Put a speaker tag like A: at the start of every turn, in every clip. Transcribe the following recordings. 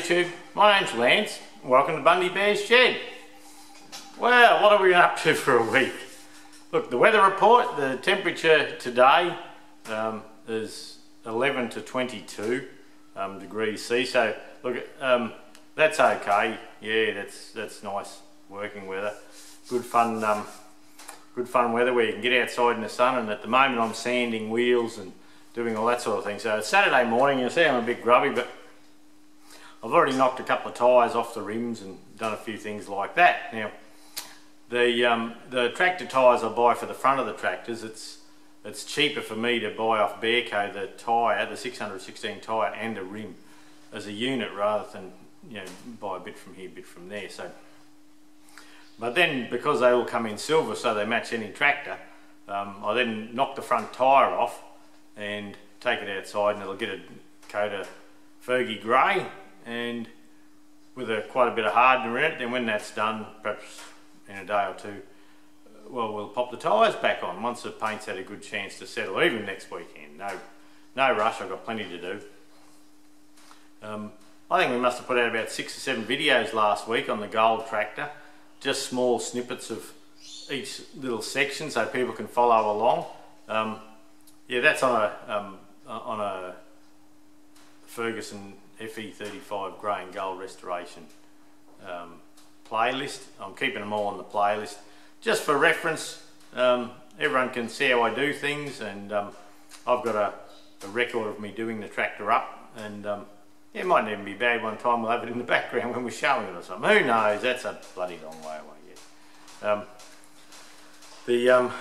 A: YouTube, my name's Lance. Welcome to Bundy Bear's Shed. Well, what have we been up to for a week? Look, the weather report, the temperature today is 11 to 22 degrees C, so look, that's okay. Yeah, that's nice working weather. Good fun weather where you can get outside in the sun, and at the moment I'm sanding wheels and doing all that sort of thing. So it's Saturday morning. You'll see I'm a bit grubby, but I've already knocked a couple of tyres off the rims and done a few things like that. Now, the tractor tyres I buy for the front of the tractors, it's cheaper for me to buy off Bearco the tyre, the 616 tyre and a rim as a unit rather than, you know, buy a bit from here, a bit from there. So, but then because they all come in silver, so they match any tractor, I then knock the front tyre off and take it outside, and it'll get a coat of Fergy grey and with quite a bit of hardener in it. Then when that's done, perhaps in a day or two, well, we'll pop the tyres back on once the paint's had a good chance to settle, even next weekend. No rush, I've got plenty to do. I think we must have put out about 6 or 7 videos last week on the gold tractor, just small snippets of each little section so people can follow along. Yeah, that's on a Ferguson FE35 grey and gold restoration playlist. I'm keeping them all on the playlist just for reference. Everyone can see how I do things, and I've got a record of me doing the tractor up, and yeah, it mightn't even be bad. One time we'll have it in the background when we're showing it or something. Who knows? That's a bloody long way away yet.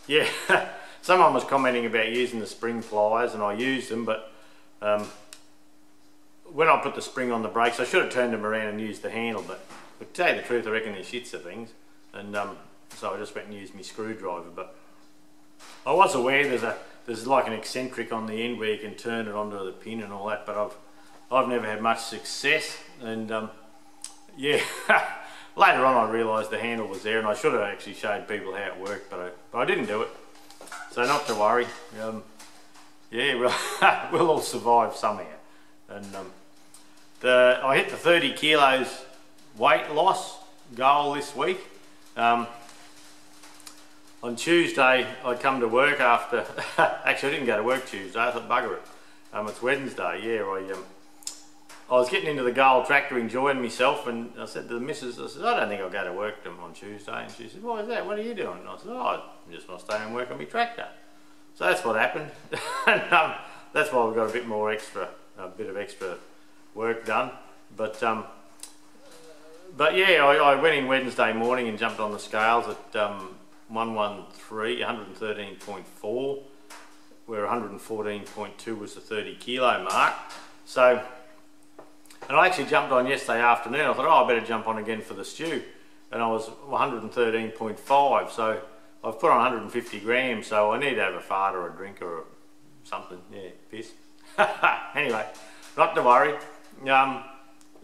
A: Yeah, someone was commenting about using the spring pliers, and I used them, but when I put the spring on the brakes, I should have turned them around and used the handle, but to tell you the truth, I reckon they're shits of things, and so I just went and used my screwdriver. But I was aware there's like an eccentric on the end where you can turn it onto the pin and all that, but I've never had much success, and yeah, later on I realised the handle was there, and I should have actually showed people how it worked, but I didn't do it, so not to worry. Yeah, we'll all survive somehow. And I hit the 30 kilos weight loss goal this week. On Tuesday I come to work after, actually I didn't go to work Tuesday, I thought bugger it. It's Wednesday, yeah. I was getting into the gold tractor, enjoying myself, and I said to the missus, I said, I don't think I'll go to work on Tuesday. And she said, why is that? What are you doing? And I said, oh, I just want to stay and work on my tractor. So that's what happened. And that's why we've got a bit of extra work done. But yeah, I went in Wednesday morning and jumped on the scales at 113.4, where 114.2 was the 30 kilo mark. So, and I actually jumped on yesterday afternoon. I thought, oh, I better jump on again for the stew, and I was 113.5. So I've put on 150 grams. So I need to have a fart or a drink or something. Yeah, piss. Anyway, not to worry.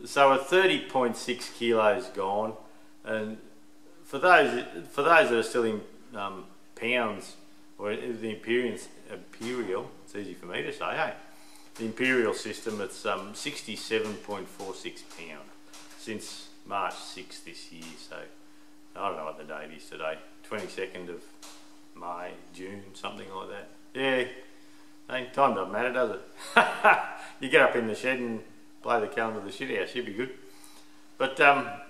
A: So a 30.6 kilos gone, and for those that are still in pounds, or the imperial, it's easy for me to say, hey, the imperial system, it's 67.46 pound since March 6 this year. So I don't know what the date is today, 22nd of May, June, something like that. Yeah. Hey, time doesn't matter, does it? You get up in the shed and blow the calendar of the shit out, should be good. But yeah,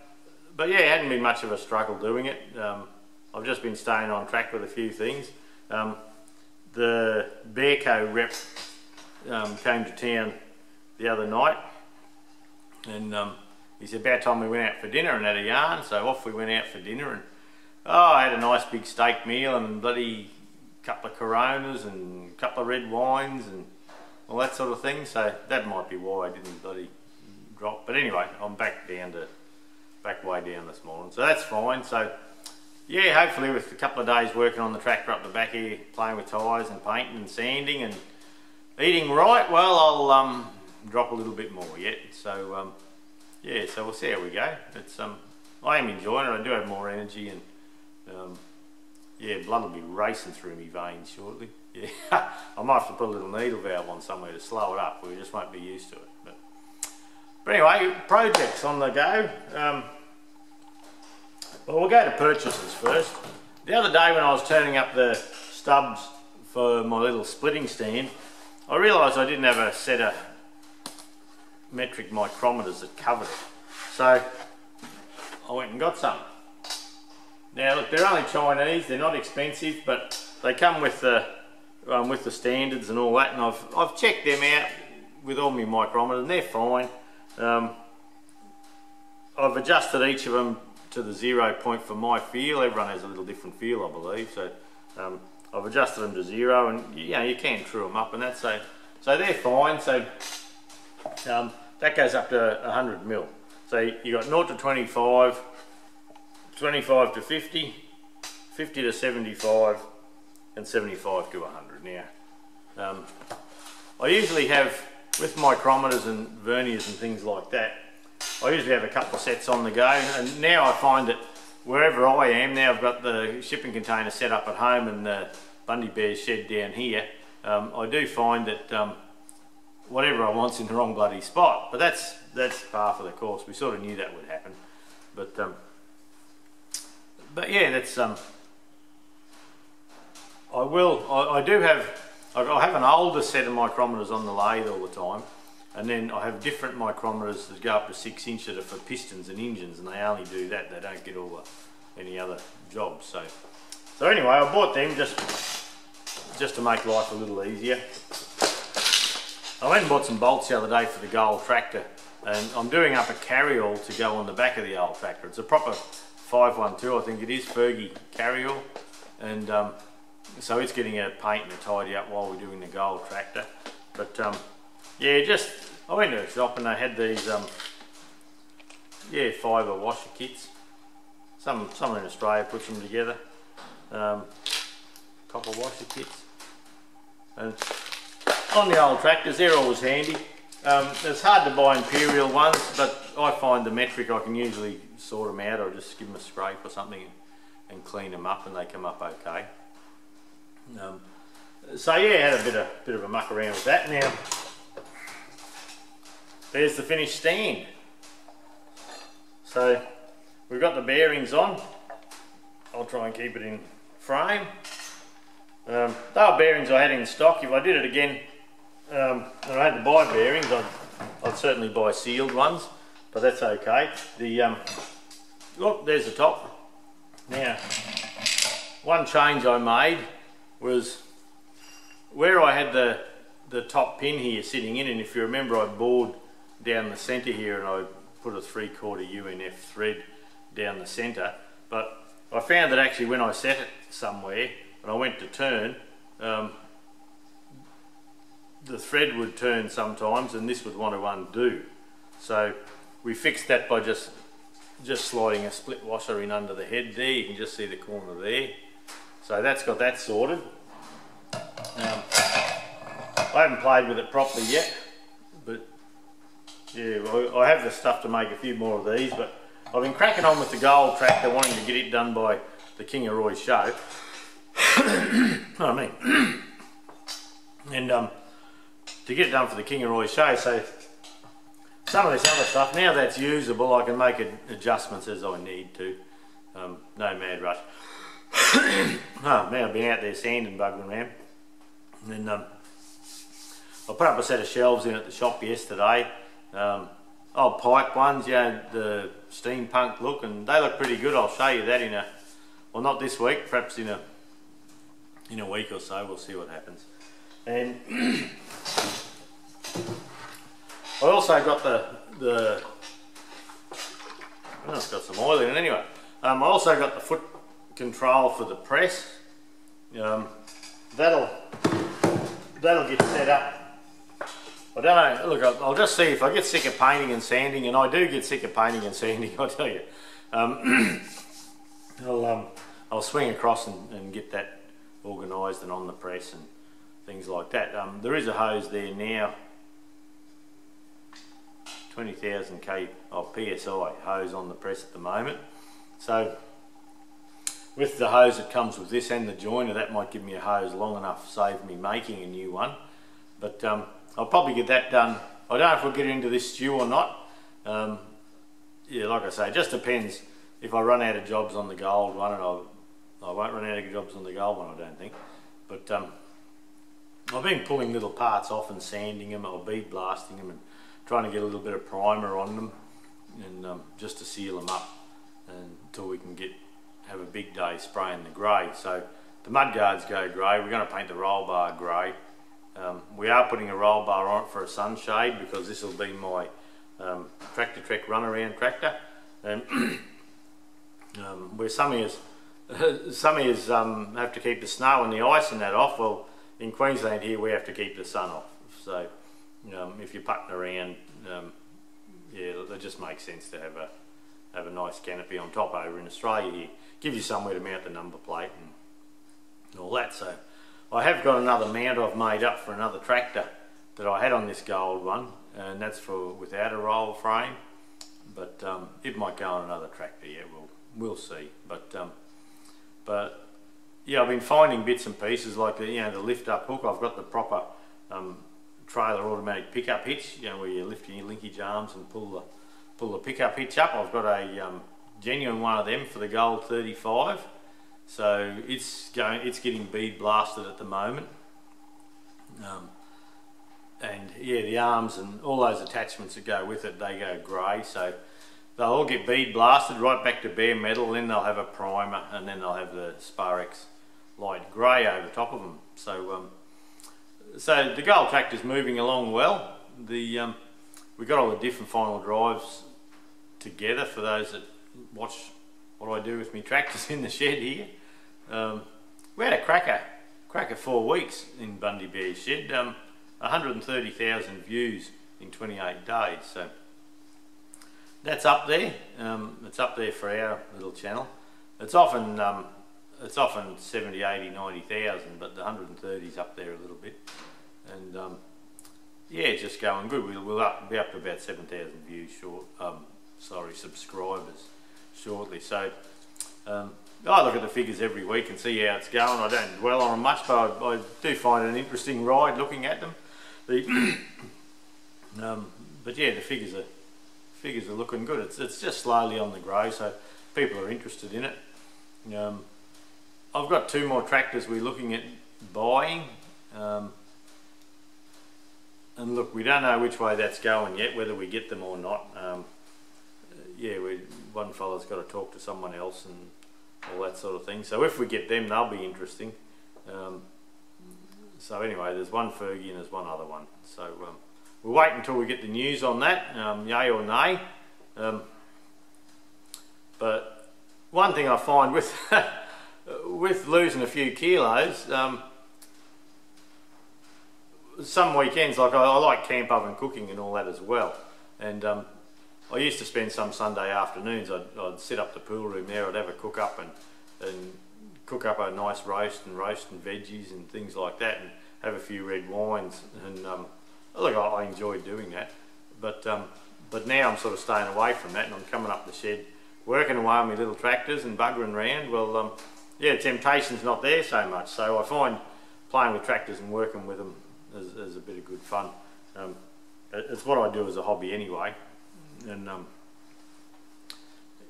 A: it hadn't been much of a struggle doing it. I've just been staying on track with a few things. The Bearco rep came to town the other night, and he said about time we went out for dinner and had a yarn, so off we went out for dinner, and I had a nice big steak meal and bloody couple of Coronas and a couple of red wines and all that sort of thing, so that might be why I didn't bloody drop. But anyway, I'm back way down this morning, so that's fine. So yeah, hopefully with a couple of days working on the tractor up the back here, playing with tyres and painting and sanding and eating right, well, I'll drop a little bit more yet. So yeah, so we'll see how we go. It's I am enjoying it. I do have more energy, and yeah, blood will be racing through my veins shortly. Yeah, I might have to put a little needle valve on somewhere to slow it up. We just won't be used to it. But But anyway, projects on the go. Well, we'll go to purchases first. The other day when I was turning up the stubs for my little splitting stand, I realised I didn't have a set of metric micrometers that covered it. So I went and got some. Now look, they're only Chinese, they're not expensive, but they come with the standards and all that, and I've checked them out with all my micrometers and they're fine. I've adjusted each of them to the 0 point for my feel. Everyone has a little different feel, I believe, so I've adjusted them to 0, and you know, you can true them up and that, so they're fine. So that goes up to 100 mil. So you got 0 to 25, 25 to 50, 50 to 75, and 75 to 100. Now, I usually have, with micrometers and verniers and things like that, I usually have a couple of sets on the go, and now I find that wherever I am, now I've got the shipping container set up at home and the Bundy Bear's shed down here, I do find that whatever I want's in the wrong bloody spot, but that's par for the course. We sort of knew that would happen, but yeah, that's I have an older set of micrometers on the lathe all the time, and then I have different micrometers that go up to 6 inch that are for pistons and engines, and they only do that. They don't get all any other jobs. So anyway, I bought them just to make life a little easier. I went and bought some bolts the other day for the gold tractor, and I'm doing up a carryall to go on the back of the old tractor. It's a proper 512, I think it is, Fergy carryall, and so it's getting a paint and a tidy up while we're doing the gold tractor. But yeah, I went to a shop and they had these fibre washer kits. Someone in Australia puts them together, copper washer kits, and on the old tractors they're always handy. It's hard to buy imperial ones, but I find the metric I can usually sort them out, or just give them a scrape or something and clean them up, and they come up okay. So yeah, had a bit of a muck around with that. Now there's the finished stand. So we've got the bearings on. I'll try and keep it in frame. They were bearings I had in stock. If I did it again and I had to buy bearings, I'd certainly buy sealed ones, but that's okay. Look, there's the top. Now, one change I made was where I had the top pin here sitting in, and if you remember, I bored down the centre here and I put a 3/4 UNF thread down the centre, but I found that actually when I set it somewhere and I went to turn, the thread would turn sometimes and this would want to undo. So we fixed that by just sliding a split washer in under the head there. You can just see the corner there. So that's got that sorted. I haven't played with it properly yet, but yeah, I have the stuff to make a few more of these, but I've been cracking on with the gold tractor, wanting to get it done by the Kangaroo show. I mean, and to get it done for the Kangaroo show, so some of this other stuff, now that's usable, I can make adjustments as I need to. No mad rush. Oh man, I've been out there sanding, bugging around. And then I put up a set of shelves in at the shop yesterday. Old pipe ones, you know, the steampunk look, and they look pretty good. I'll show you that in well, not this week, perhaps in a week or so. We'll see what happens. And I also got it's got some oil in it anyway. I also got the foot control for the press. That'll get set up. I don't know, look, I'll just see if I get sick of painting and sanding, and I do get sick of painting and sanding, I tell you. I'll swing across and get that organised and on the press and things like that. There is a hose there now, 20,000 PSI hose on the press at the moment. So with the hose that comes with this and the joiner, that might give me a hose long enough to save me making a new one. But I'll probably get that done. I don't know if we'll get into this stew or not. Yeah, like I say, it just depends. If I run out of jobs on the gold one, and I won't run out of jobs on the gold one, I don't think. But I've been pulling little parts off and sanding them, or bead blasting them, and trying to get a little bit of primer on them, and just to seal them up until we can have a big day spraying the grey. So the mudguards go grey. We're going to paint the roll bar grey. We are putting a roll bar on it for a sunshade, because this will be my tractor trek runaround tractor. And where some years have to keep the snow and the ice and that off, well, in Queensland here we have to keep the sun off. So if you're putting around, yeah, it just makes sense to have a nice canopy on top over in Australia here. Give you somewhere to mount the number plate and all that. So I have got another mount I've made up for another tractor that I had on this gold one, and that's for without a roll frame. But it might go on another tractor. Yeah, we'll see. But yeah, I've been finding bits and pieces like the lift up hook. I've got the proper trailer automatic pickup hitch, where you lift your linkage arms and pull the pickup hitch up. I've got a genuine one of them for the gold 35. So it's getting bead blasted at the moment. And yeah, the arms and all those attachments that go with it, they go grey. So they'll all get bead blasted right back to bare metal. Then they'll have a primer, and then they'll have the Sparrex light grey over top of them. So so the gold tractor's moving along well. We got all the diff and final drives together for those that watch what I do with my tractors in the shed here. We had a cracker 4 weeks in Bundy Bear's shed. 130,000 views in 28 days. So that's up there. It's up there for our little channel. It's often 70, 80, 90,000, but the 130's up there a little bit. And yeah, it's just going good. We'll be up to about 7,000 views subscribers shortly. So I look at the figures every week and see how it's going. I don't dwell on them much, but I do find it an interesting ride looking at them. But yeah, the figures are looking good. It's just slowly on the grow, so people are interested in it. I've got 2 more tractors we're looking at buying, and look, we don't know which way that's going yet, whether we get them or not. Yeah, one fella's got to talk to someone else and all that sort of thing. So if we get them, they'll be interesting. So anyway, there's one Fergy and there's one other one. So we'll wait until we get the news on that, yay or nay. But one thing I find with with losing a few kilos, some weekends, like I like camp oven cooking and all that as well. And I used to spend some Sunday afternoons, I'd set up the pool room there, I'd have a cook up and cook up a nice roast and veggies and things like that, and have a few red wines. And look, I enjoyed doing that. But now I'm sort of staying away from that, and I'm coming up the shed, working away on my little tractors and buggering around. Well, yeah, temptation's not there so much. So I find playing with tractors and working with them is a bit of good fun. It's what I do as a hobby anyway. And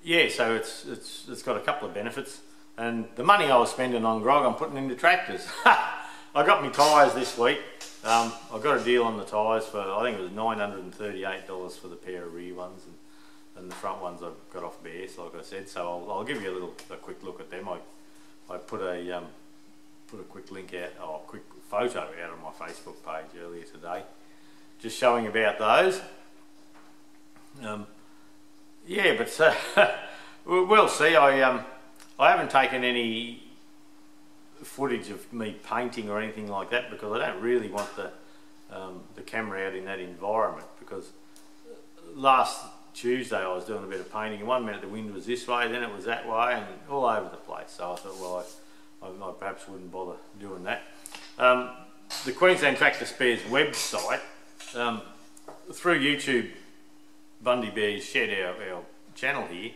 A: yeah, so it's got a couple of benefits. And the money I was spending on grog, I'm putting into tractors. I got my tyres this week. I got a deal on the tyres for, I think it was $938 for the pair of rear ones, and the front ones I got off BS, like I said. So I'll give you a quick look at them. I put a quick link out, or a quick photo out on my Facebook page earlier today, just showing about those. Yeah, but we'll see. I haven't taken any footage of me painting or anything like that, because I don't really want the camera out in that environment, because last Tuesday I was doing a bit of painting, and 1 minute the wind was this way, then it was that way, and all over the place. So I thought, well, I perhaps wouldn't bother doing that. The Queensland Tractor Spares website, through YouTube, Bundy Bear's Shed, our channel here,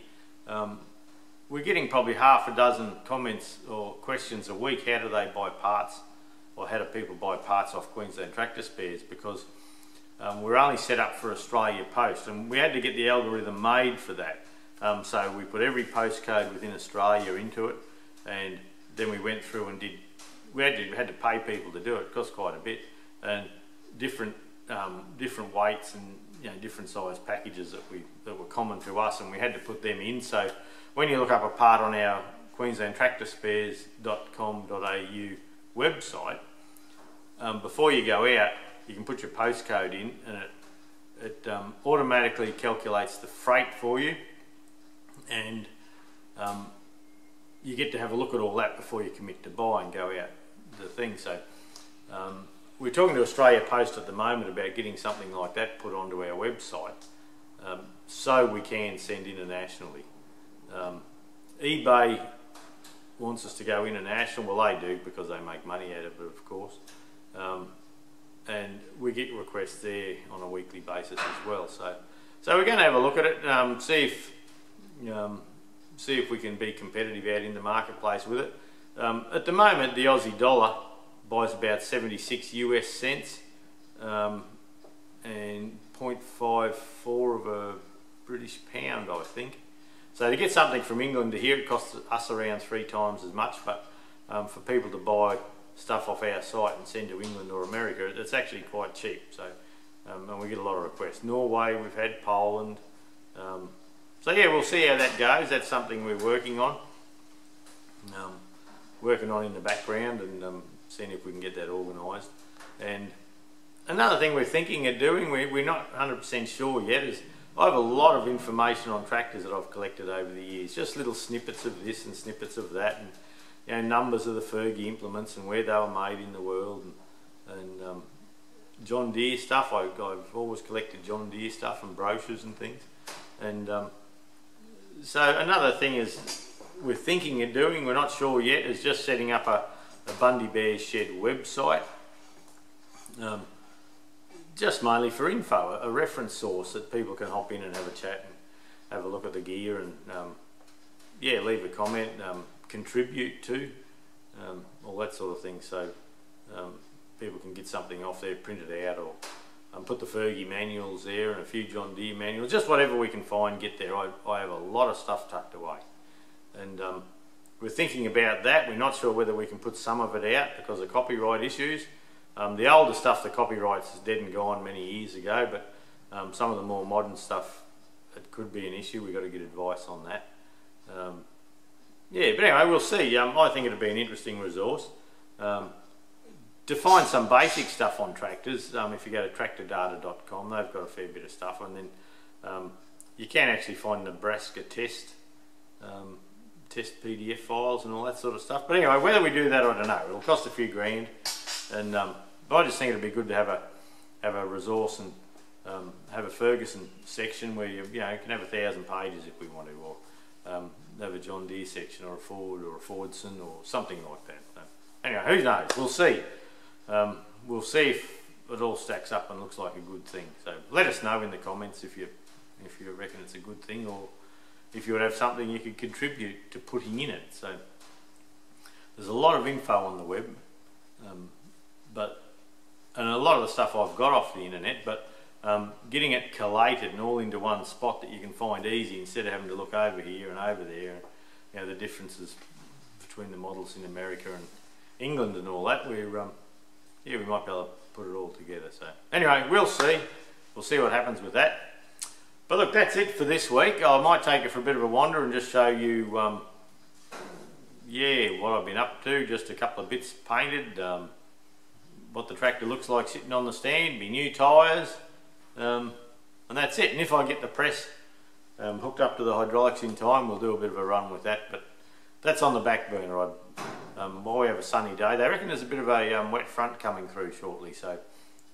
A: we're getting probably half a dozen comments or questions a week. How do they buy parts, or how do people buy parts off Queensland Tractor Spares? Because we're only set up for Australia Post, and we had to get the algorithm made for that. So we put every postcode within Australia into it, and then we went through and we had to pay people to do it. It cost quite a bit, and different weights and different size packages that were common to us, and we had to put them in. So when you look up a part on our queenslandtractorspares.com.au website, before you go out, you can put your postcode in, and it automatically calculates the freight for you, and you get to have a look at all that before you commit to buy and go out the thing. So we're talking to Australia Post at the moment about getting something like that put onto our website, so we can send internationally. eBay wants us to go international. Well, they do, because they make money out of it, of course. And we get requests there on a weekly basis as well. So we're going to have a look at it, see if we can be competitive out in the marketplace with it. At the moment, the Aussie dollar buys about 76 US cents, and 0.54 of a British pound, I think. So to get something from England to here, it costs us around 3 times as much, but for people to buy stuff off our site and send to England or America, it's actually quite cheap. So and we get a lot of requests. Norway, we've had Poland. So yeah, we'll see how that goes. That's something we're working on in the background, and seeing if we can get that organised. And another thing we're thinking of doing, we're not 100% sure yet, is I have a lot of information on tractors that I've collected over the years, just little snippets of this and snippets of that, and numbers of the Fergy implements and where they were made in the world, and John Deere stuff. I've always collected John Deere stuff and brochures and things. And so another thing is we're thinking of doing, we're not sure yet, is just setting up a Bundy Bears Shed website, just mainly for info, a reference source that people can hop in and have a chat and have a look at the gear, and yeah, leave a comment, contribute to, all that sort of thing. So people can get something off there, print it out, or put the Fergy manuals there and a few John Deere manuals, just whatever we can find, get there. I have a lot of stuff tucked away, and we're thinking about that. We're not sure whether we can put some of it out because of copyright issues. The older stuff, the copyright's dead and gone many years ago, but some of the more modern stuff, it could be an issue. We've got to get advice on that. Yeah, but anyway, we'll see. I think it'll be an interesting resource. To find some basic stuff on tractors, if you go to tractordata.com, they've got a fair bit of stuff, and then you can actually find Nebraska test PDF files and all that sort of stuff. But anyway, whether we do that, I don't know. It'll cost a few grand, and I just think it'd be good to have a resource and have a Ferguson section where you can have 1,000 pages if we want to, or have a John Deere section, or a Ford, or a Fordson, or something like that. So anyway, who knows? We'll see. We'll see if it all stacks up and looks like a good thing. So let us know in the comments if you reckon it's a good thing, or if you would have something you could contribute to putting in it. So there's a lot of info on the web, and a lot of the stuff I've got off the internet, but getting it collated and all into one spot that you can find easy, instead of having to look over here and over there, the differences between the models in America and England and all that, we might be able to put it all together. So anyway, we'll see what happens with that. But look, that's it for this week. I might take it for a bit of a wander and just show you what I've been up to. Just a couple of bits painted, what the tractor looks like sitting on the stand, my new tyres, and that's it. And if I get the press hooked up to the hydraulics in time, we'll do a bit of a run with that. But that's on the back burner. While we have a sunny day, they reckon there's a bit of a wet front coming through shortly, so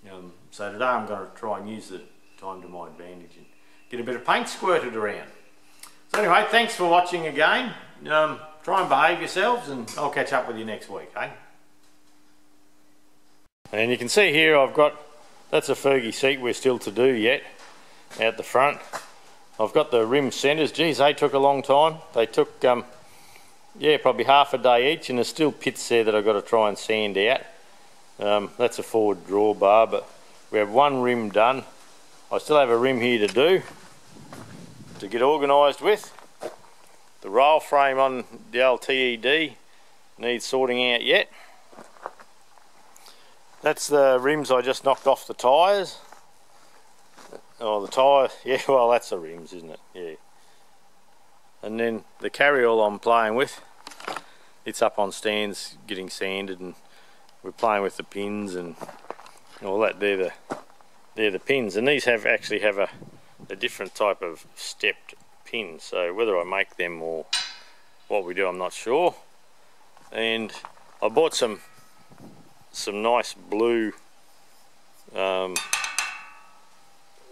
A: today I'm going to try and use the time to my advantage and get a bit of paint squirted around. So anyway, thanks for watching again. Try and behave yourselves, and I'll catch up with you next week, eh? And you can see here that's a Fergy seat we're still to do yet out the front. I've got the rim centres. Geez, they took a long time. They took probably half a day each, and there's still pits there that I've got to try and sand out. That's a forward drawbar, but We have one rim done. I still have a rim here to do, to get organised with. The rail frame on the old TED needs sorting out yet. That's the rims I just knocked off the tyres. Oh, the tyre, yeah, well that's the rims, isn't it? Yeah. And then the carryall I'm playing with, it's up on stands getting sanded, and we're playing with the pins and all that. They're the pins, and these actually have a different type of stepped pin, so whether I make them or what we do I'm not sure. And I bought some nice blue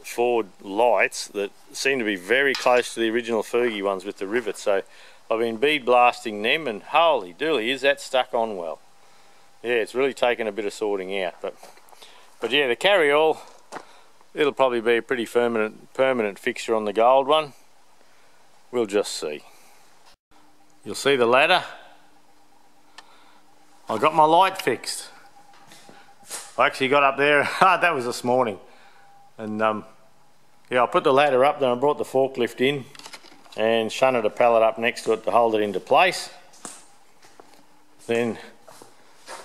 A: Ford lights that seem to be very close to the original Fergy ones with the rivets, so I've been bead blasting them, and holy dooly, is that stuck on well. Yeah, it's really taken a bit of sorting out, but yeah, the carryall, it'll probably be a pretty permanent fixture on the gold one. We'll just see. You'll see the ladder. I got my light fixed. I actually got up there, that was this morning, and yeah, I put the ladder up, then I brought the forklift in and shunted a pallet up next to it to hold it into place. Then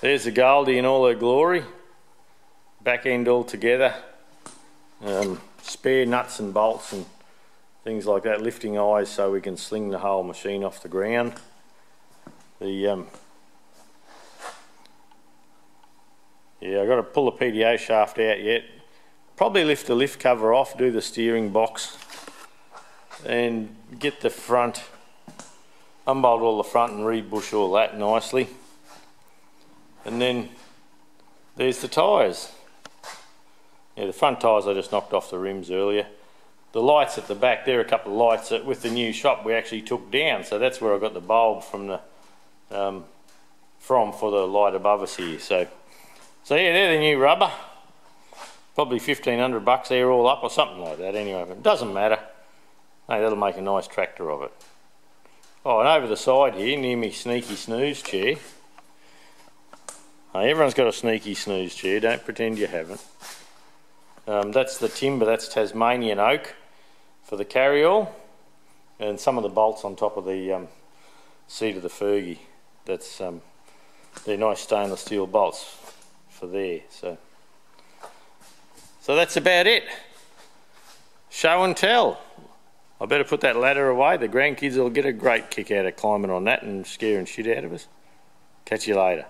A: there's the Goldie in all her glory, back end all together, spare nuts and bolts and things like that, lifting eyes so we can sling the whole machine off the ground. Yeah, I've got to pull the PDO shaft out yet. Probably lift the lift cover off, do the steering box, and get the front, unbolt all the front and rebush all that nicely. And then there's the tyres. Yeah, the front tyres I just knocked off the rims earlier. The lights at the back, there are a couple of lights that with the new shop we actually took down, so that's where I got the bulb from the for the light above us here. So yeah, they're the new rubber. Probably 1,500 bucks there all up or something like that anyway, but it doesn't matter. Hey, that'll make a nice tractor of it. Oh, and over the side here, near me sneaky snooze chair. Hey, everyone's got a sneaky snooze chair, don't pretend you haven't. That's the timber, that's Tasmanian oak for the carryall, and some of the bolts on top of the seat of the Fergy. That's they're nice stainless steel bolts for there. So that's about it. Show and tell. I better put that ladder away. The grandkids will get a great kick out of climbing on that and scaring shit out of us. Catch you later.